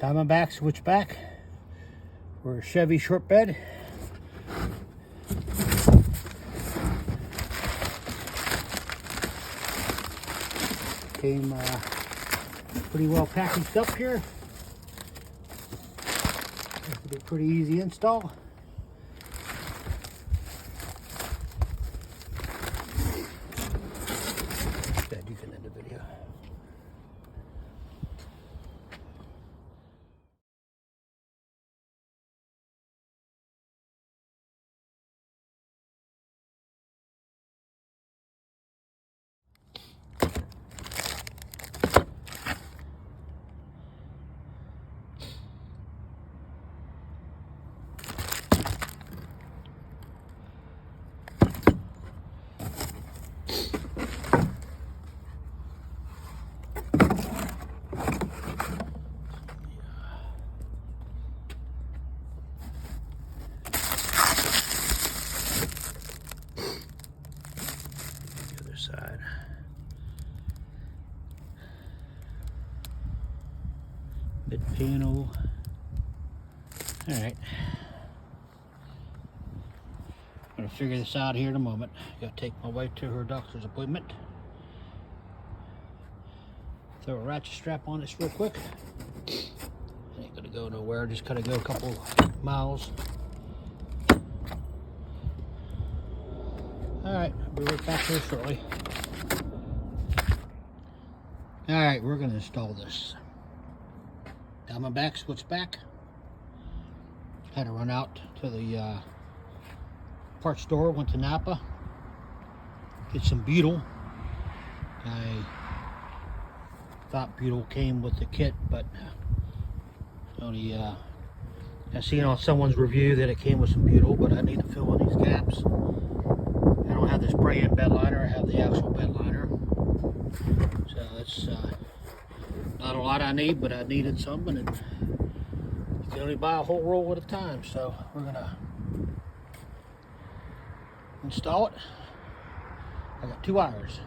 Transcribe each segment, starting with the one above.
DiamondBack switchback for a Chevy short bed. Came pretty well packaged up here. This will be a pretty easy install. That you can end the video. Side. Mid panel. All right. I'm gonna figure this out here in a moment. Gotta take my wife to her doctor's appointment. Throw a ratchet strap on this real quick. Ain't gonna go nowhere. Just gotta go a couple miles. Alright, I'll be right back here shortly. Alright, we're going to install this DiamondBack switchback. Had to run out to the parts store, went to Napa, get some butyl. I thought butyl came with the kit, but only I seen on someone's review that it came with some butyl, but I need to fill in these gaps. I don't have the spray-in bed liner, I have the actual bed liner. So it's not a lot I need, but I needed some, and you can only buy a whole roll at a time. So we're gonna install it. I got 2 wires,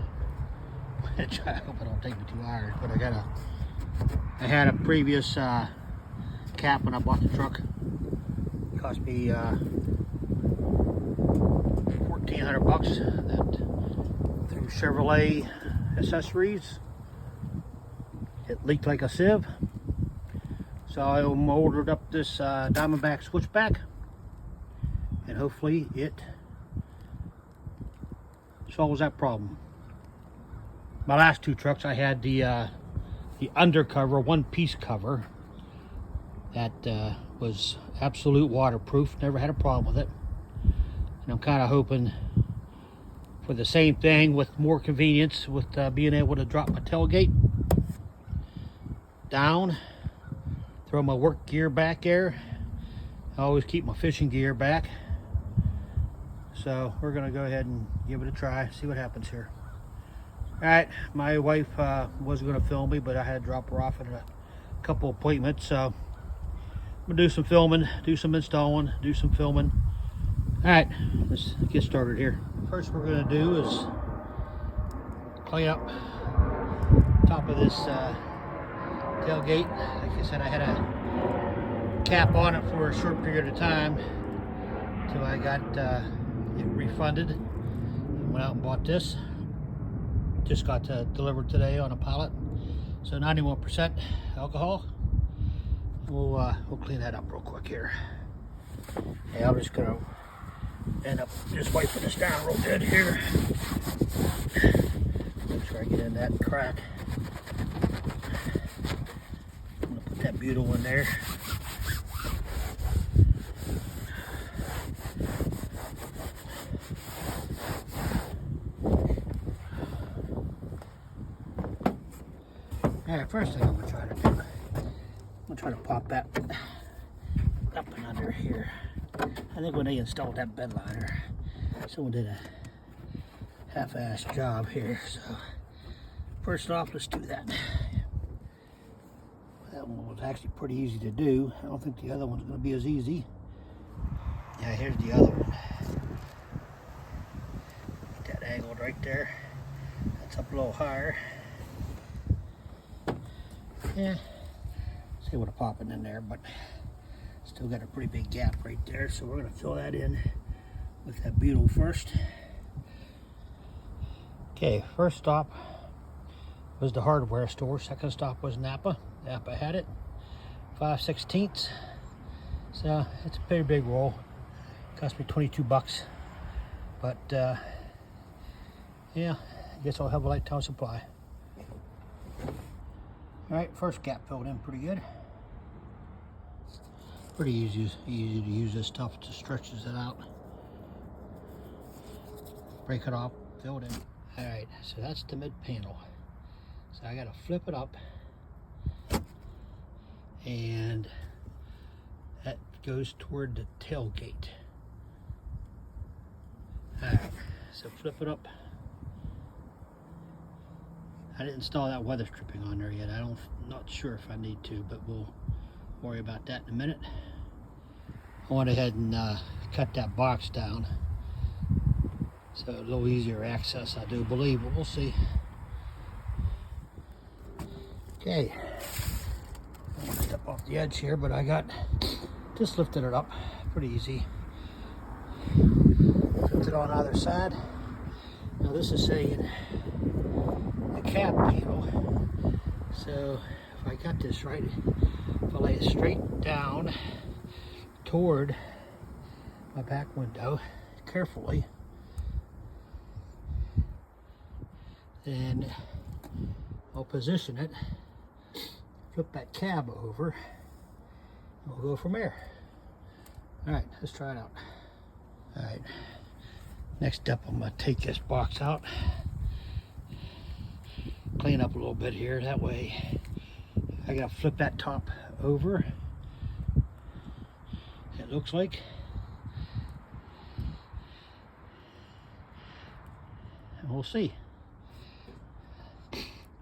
which I hope it don't take me 2 wires, but I had a previous cap when I bought the truck. It cost me $1,400 that through Chevrolet accessories. It leaked like a sieve, so I ordered up this DiamondBack switchback, and hopefully it solves that problem. My last 2 trucks, I had the undercover, one-piece cover that was absolute waterproof. Never had a problem with it. And I'm kind of hoping for the same thing with more convenience, with being able to drop my tailgate down, throw my work gear back there. I always keep my fishing gear back. So we're gonna go ahead and give it a try, see what happens here. All right, my wife was gonna film me, but I had to drop her off at a couple appointments. So I'm gonna do some filming, do some installing, do some filming. All right, let's get started here. First we're gonna do is clean up top of this tailgate. Like I said, I had a cap on it for a short period of time until I got it refunded. Went out and bought this. Just got delivered today on a pallet. So 91% alcohol. We'll clean that up real quick here. Hey, I'm just gonna end up just wiping this down real good here. Make sure I get in that crack. I'm gonna put that butyl in there. Alright, first thing I'm gonna try to do, I'm gonna try to pop that up and under here. I think when they installed that bed liner, someone did a half-assed job here. So first off, let's do that. That one was actually pretty easy to do. I don't think the other one's going to be as easy. Yeah, here's the other one. Get that angled right there. That's up a little higher. Yeah, It's able to pop it in there, but still got a pretty big gap right there. So we're gonna fill that in with that butyl first. Okay, first stop was the hardware store. Second stop was Napa. Napa had it, 5/16. So it's a pretty big roll. Cost me 22 bucks. But yeah, I guess I'll have a lifetime supply. All right, first gap filled in pretty good. Pretty easy to use this stuff. It just stretches it out. Break it off, fill it in. All right, so that's the mid panel. So I gotta flip it up, and that goes toward the tailgate. All right, so flip it up. I didn't install that weather stripping on there yet. Not sure if I need to, but we'll worry about that in a minute. I went ahead and cut that box down, so a little easier access, I do believe, but we'll see. Okay, I'm gonna step off the edge here, but I got just lifted it up, pretty easy. Flipped it on either side. Now this is saying the cab panel. So if I got this right, if I lay it straight down toward my back window carefully, then I'll position it, flip that cab over, and we'll go from there. All right, let's try it out. All right, next step, I'm gonna take this box out, clean up a little bit here. That way, I gotta flip that top over. It looks like. And we'll see.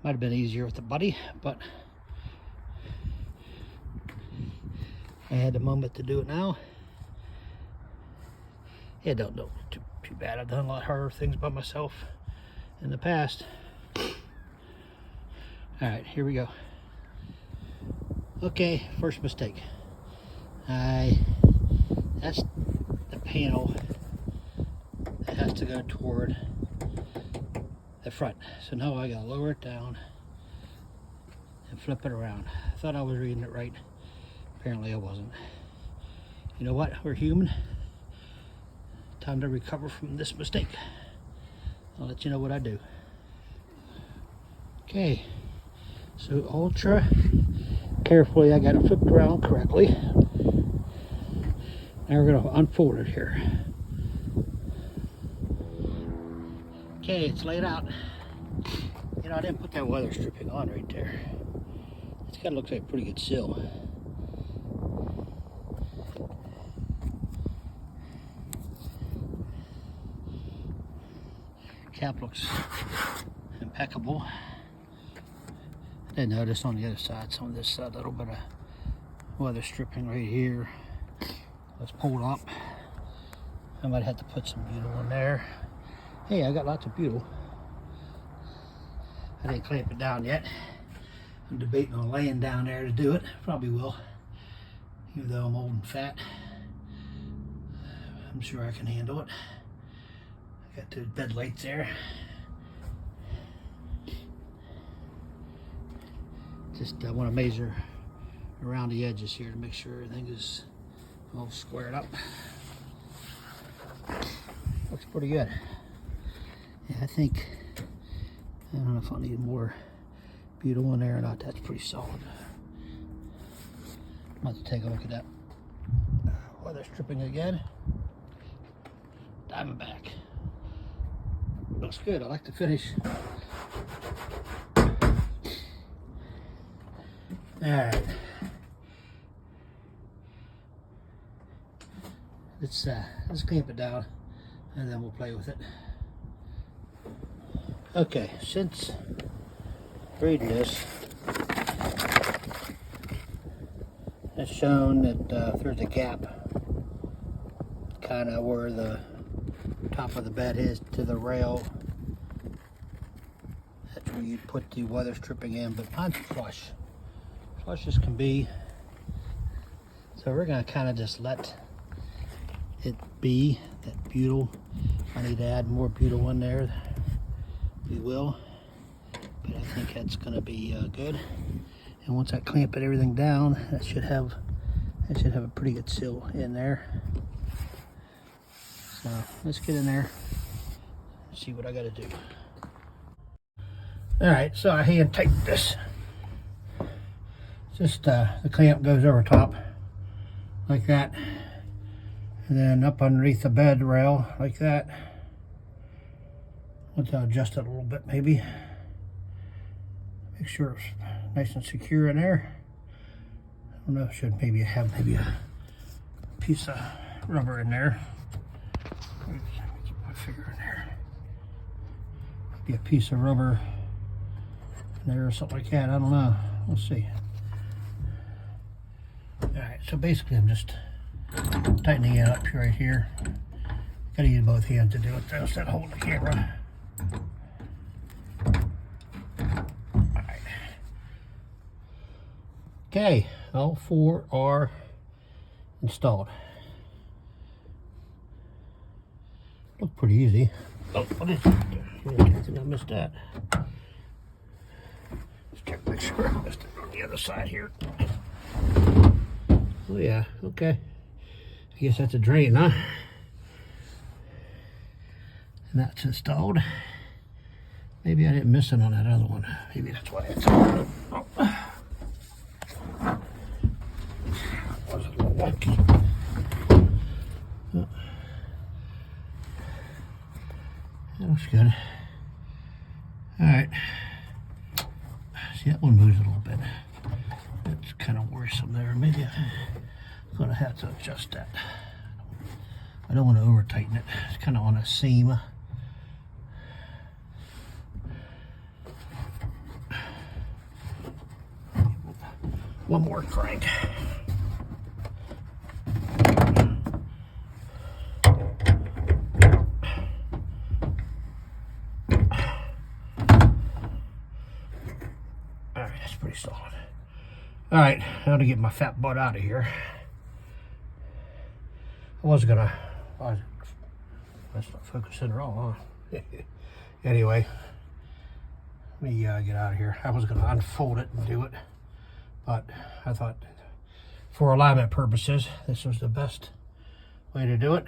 Might have been easier with the buddy, but I had a moment to do it now. It don't look too bad. I've done a lot harder things by myself in the past. All right, here we go. Okay, first mistake. That's the panel that has to go toward the front. So now I gotta lower it down and flip it around. I thought I was reading it right. Apparently I wasn't. You know what? We're human. Time to recover from this mistake. I'll let you know what I do. Okay, so ultra carefully, I got it flipped around correctly. Now we're gonna unfold it here. Okay, it's laid out. You know, I didn't put that weather stripping on right there. It's gotta look like a pretty good sill. Cap looks impeccable. I did notice on the other side some of this little bit of weather stripping right here. Let's pull it up. I might have to put some butyl in there. Hey, I got lots of butyl. I didn't clamp it down yet. I'm debating on laying down there to do it. Probably will, even though I'm old and fat. I'm sure I can handle it. I got the bed lights there. Just want to measure around the edges here to make sure everything is all squared up. Looks pretty good. Yeah, I think, I don't know if I need more butyl in there or not. That's pretty solid. I'm about to take a look at that weather stripping again. DiamondBack. Looks good. I like the finish. Alright. Let's clamp it down and then we'll play with it. Okay, since reading this, it's shown that there's a gap kind of where the top of the bed is to the rail. That's where you'd put the weather stripping in, but mine's flush. flush as can be. So we're gonna kind of just let it be that butyl. I need to add more butyl in there. We will, but I think that's gonna be good. And once I clamp everything down, that should have a pretty good seal in there. So let's get in there and see what I gotta do. All right, so I hand tighten this. Just the clamp goes over top like that, and then up underneath the bed rail like that. Let's adjust it a little bit maybe. Make sure it's nice and secure in there. I don't know, should maybe have a piece of rubber in there. Let me keep my finger in there. Maybe a piece of rubber in there or something like that. I don't know. We'll see. Alright, so basically I'm just tightening it up right here. Gotta use both hands to do it though, instead of holding the camera. Alright. Okay, all four are installed. Look pretty easy. Oh, what is it? I think I missed that. Let's check, make sure I missed it on the other side here. Oh yeah, okay. I guess that's a drain, huh? And that's installed. Maybe I didn't miss it on that other one. Maybe that's why it's oh. That was a little wonky. Oh. That looks good. Alright. See, that one moves a little bit. It's kind of worrisome there. Maybe I'm going to have to adjust that. I don't want to over tighten it. It's kind of on a seam. One more crank. Alright, that's pretty solid. Alright, now to get my fat butt out of here. I was gonna, that's not focusing at all, huh? Anyway, let me get out of here. I was gonna unfold it and do it, but I thought for alignment purposes, this was the best way to do it.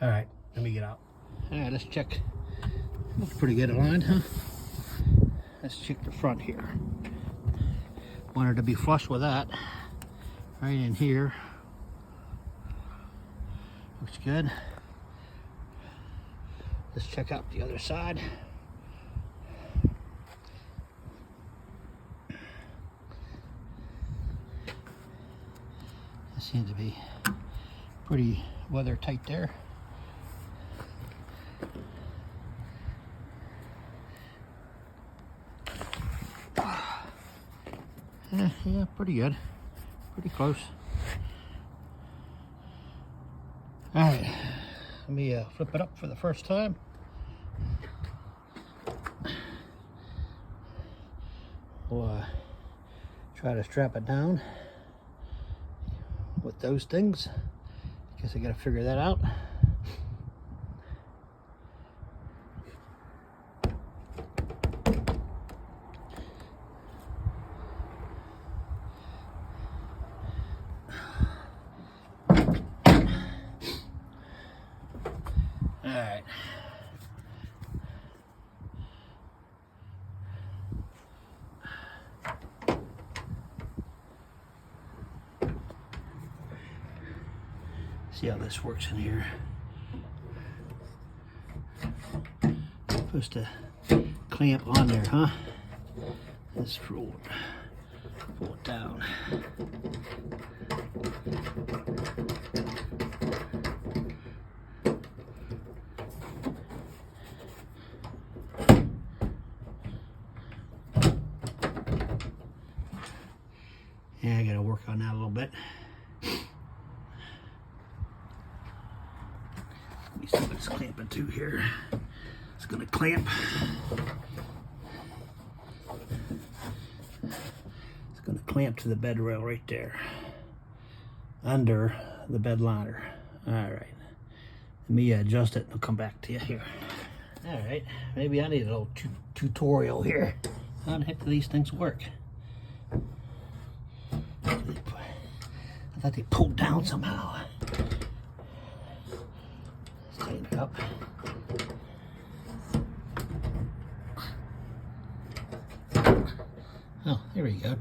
Alright, let me get out. Alright, let's check. Looks pretty good aligned, huh? Let's check the front here. Wanted to be flush with that. Right in here. Looks good. Let's check out the other side. It seems to be pretty weather tight there. Yeah, pretty good. Pretty close. Alright, let me flip it up for the first time. We'll try to strap it down with those things. Guess I gotta figure that out. Alright. See how this works in here. Supposed to clamp on there, huh? Let's pull it down. Yeah, I gotta work on that a little bit. Let me see what it's clamping to here. It's gonna clamp. clamp to the bed rail right there, under the bed liner. All right, let me adjust it and I'll come back to you here. All right, maybe I need a little tutorial here. How the heck do these things work? I thought they pulled down somehow. Let's tighten it up. Oh, there we go.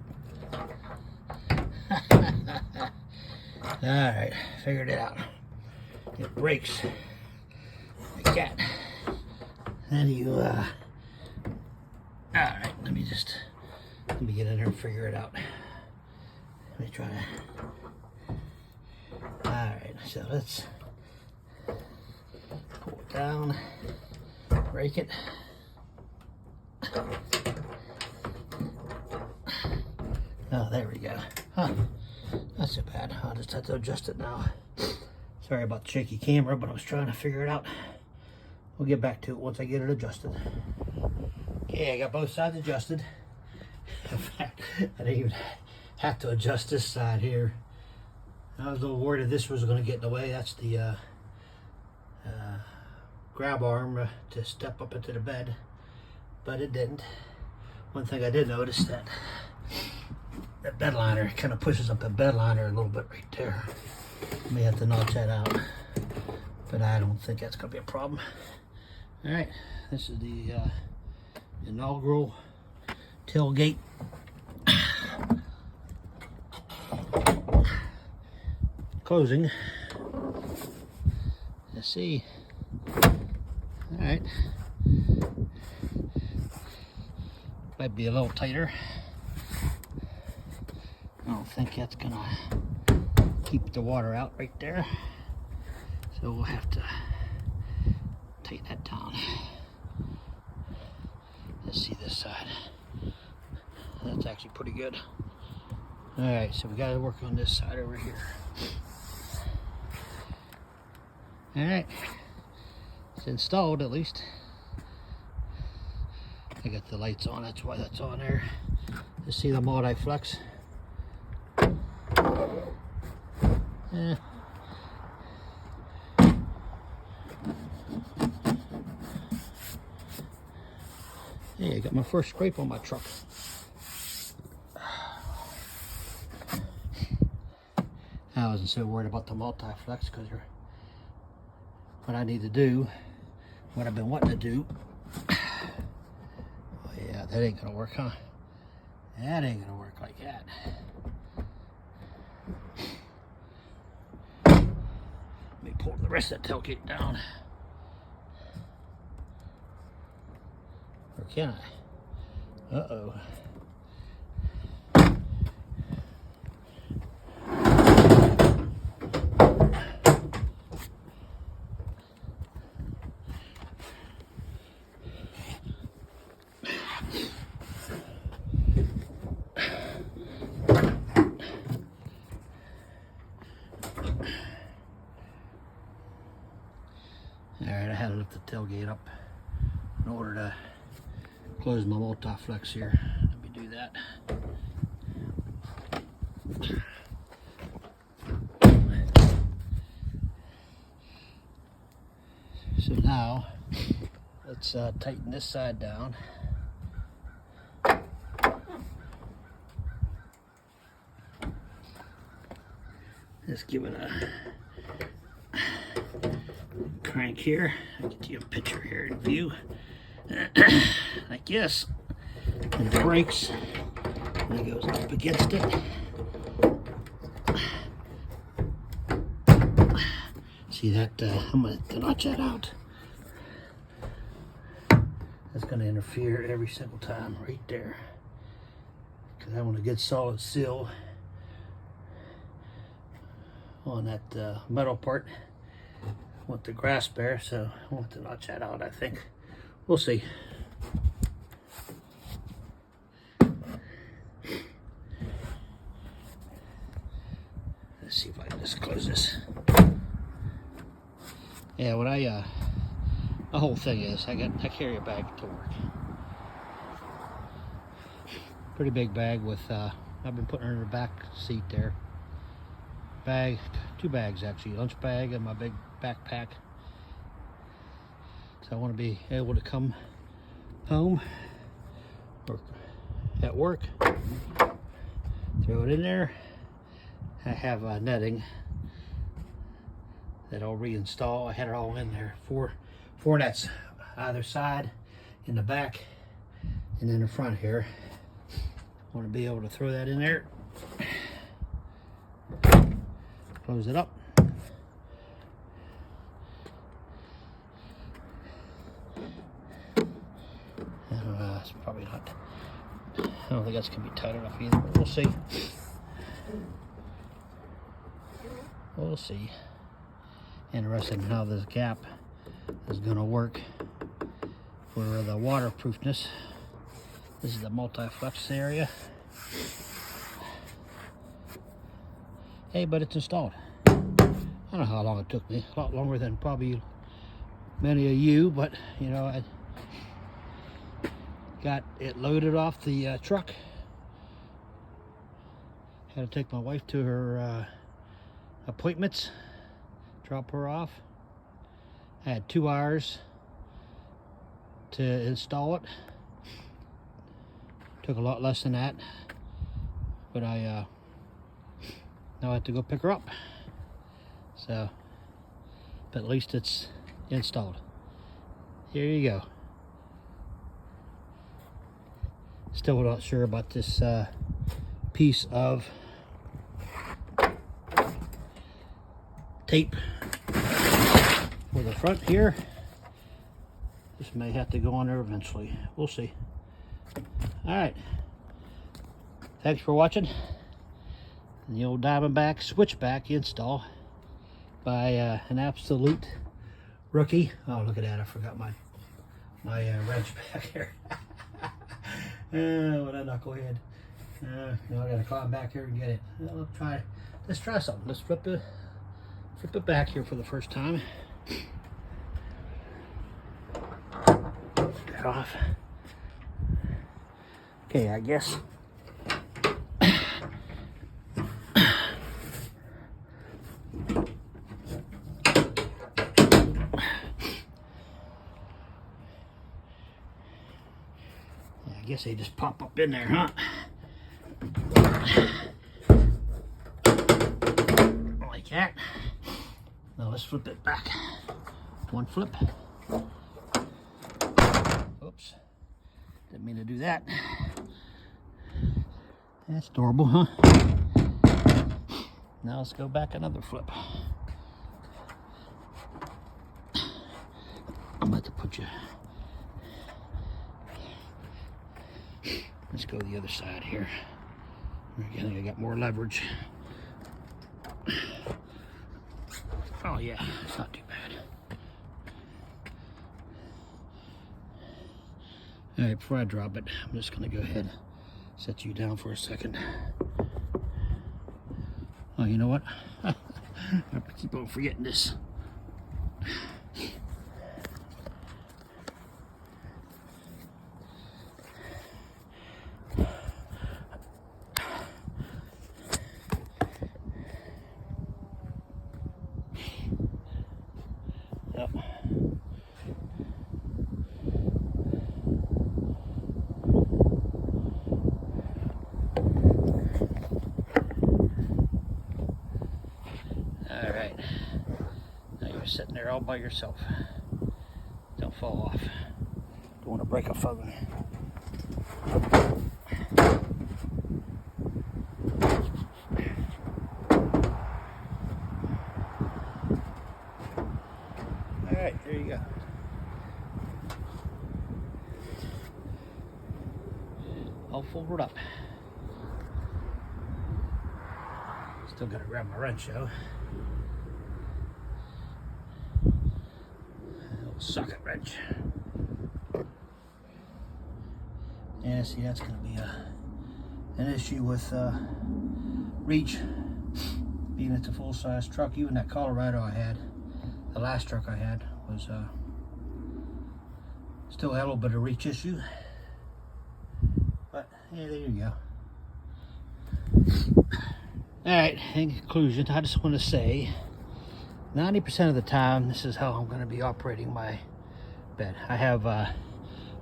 All right, figured it out. It breaks like that. How do you, all right, let me get in there and figure it out. Let me try to, all right, so let's pull it down, break it. Oh, there we go. Huh, not so bad. I'll just have to adjust it now. Sorry about the shaky camera, but I was trying to figure it out. We'll get back to it once I get it adjusted. Okay, I got both sides adjusted. In fact, I didn't even have to adjust this side here. I was a little worried that this was going to get in the way. That's the grab arm to step up into the bed, but it didn't. One thing I did notice that bed liner kind of pushes up the bed liner a little bit right there. May have to notch that out, but I don't think that's going to be a problem. All right, this is the inaugural tailgate. Closing. Let's see. All right. Might be a little tighter. I don't think that's gonna keep the water out right there. So we'll have to tighten that down. Let's see this side. That's actually pretty good. All right, so we gotta work on this side over here. All right, it's installed at least. I got the lights on, that's why that's on there. You see the multi-flex? Yeah. Hey, I got my first scrape on my truck. I wasn't so worried about the multi-flex because what I need to do, what I've been wanting to do. Oh yeah, that ain't gonna work, huh? That ain't gonna work like that. Let me pull the rest of that tailgate down. Or can I? Uh-oh. Alright, I had to lift the tailgate up in order to close my multi-flex here. Let me do that. So now, let's tighten this side down. Just give it a crank here. I'll get you a picture here in view. Like this. And it breaks. And it goes up against it. See that? I'm going to notch that out. That's going to interfere every single time right there. Because I want a good solid seal on that metal part. I want the grasp there, so I want to notch that out, I think. We'll see. Let's see if I can just close this. Yeah, what the whole thing is, I carry a bag to work. Pretty big bag with I've been putting her in the back seat there. Bag, 2 bags actually, lunch bag and my big backpack. So I want to be able to come home or at work, throw it in there. I have netting that I'll reinstall. I had it all in there, four nets either side, in the back and in the front here. I want to be able to throw that in there, close it up, it's probably not, I don't think that's gonna be tight enough either, but we'll see. We'll see. Interested in how this gap is gonna work for the waterproofness. This is the multi-flex area. Hey, but it's installed. I don't know how long it took me. A lot longer than probably many of you, but you know, I got it loaded off the truck. Had to take my wife to her appointments, drop her off. I had 2 hours to install it. Took a lot less than that, but I now I have to go pick her up. So, but at least it's installed. Here you go. Still not sure about this piece of tape for the front here. This may have to go on there eventually. We'll see. All right. Thanks for watching the old DiamondBack Switchback install by an absolute rookie. Oh, look at that! I forgot my wrench back here. What a knucklehead. Now I gotta climb back here and get it. Let's try something. Let's flip it back here for the first time. Get that off. Okay, I guess. I guess they just pop up in there, huh? Like that. Now let's flip it back. One flip. Oops. Didn't mean to do that. That's adorable, huh? Now let's go back another flip. I'm about to put you. Let's go to the other side here. Again, I got more leverage. Oh yeah, it's not too bad. All right, before I drop it, I'm just gonna go ahead and set you down for a second. Oh, you know what? I keep on forgetting this. Yep. All right. Now you're sitting there all by yourself. Don't fall off. Don't want to break a phone. Alright, there you go. All folded up. Still gotta grab my wrench though. A little socket wrench. Yeah, see, that's gonna be an issue with reach. Being it's a full-size truck. Even that Colorado I had, the last truck I had, was still had a little bit of reach issue. But yeah, there you go. Alright, in conclusion, I just want to say 90% of the time this is how I'm going to be operating my bed. I have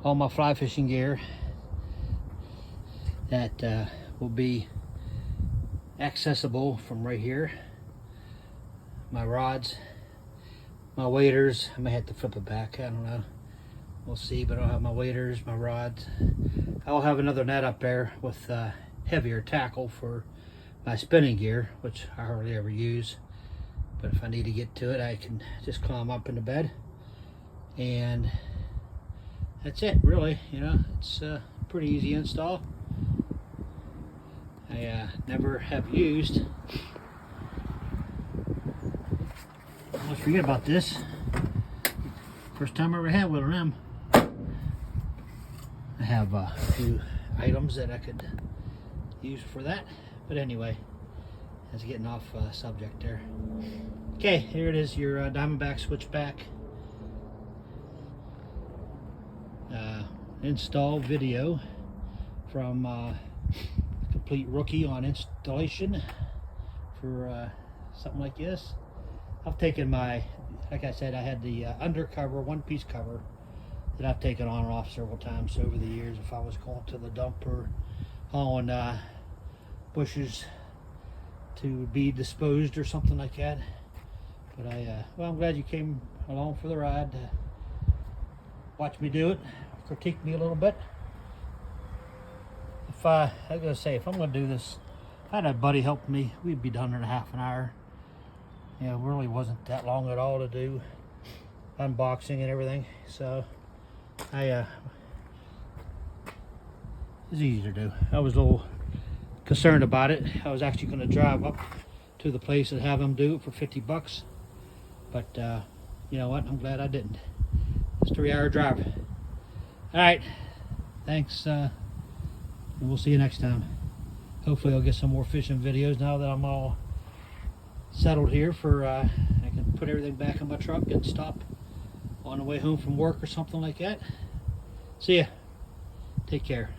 all my fly fishing gear that will be accessible from right here. My rods, my waders. I may have to flip it back, I don't know, we'll see. But I'll have my waders, my rods. I'll have another net up there with heavier tackle for my spinning gear, which I hardly ever use, but if I need to get to it, I can just climb up into bed, and that's it, really. You know, it's a pretty easy install. I never have used, let's forget about this, first time I ever had one of them. I have a few items that I could use for that, but anyway, that's getting off subject there. Okay, here it is, your DiamondBack Switchback install video from Complete Rookie on installation for something like this. I've taken my, like I said, I had the undercover one-piece cover that I've taken on and off several times over the years if I was going to the dump or hauling bushes to be disposed or something like that. But well, I'm glad you came along for the ride to watch me do it, critique me a little bit. If I was gonna say, if I'm gonna do this, if I had a buddy help me, we'd be done in a half an hour. You know, it really wasn't that long at all to do unboxing and everything. So it's easy to do. I was a little concerned about it. I was actually going to drive up to the place and have them do it for 50 bucks. But you know what? I'm glad I didn't. It's a 3-hour drive. Alright. Thanks. And we'll see you next time. Hopefully I'll get some more fishing videos now that I'm all settled here for I can put everything back in my truck and stop on the way home from work or something like that. See ya. Take care.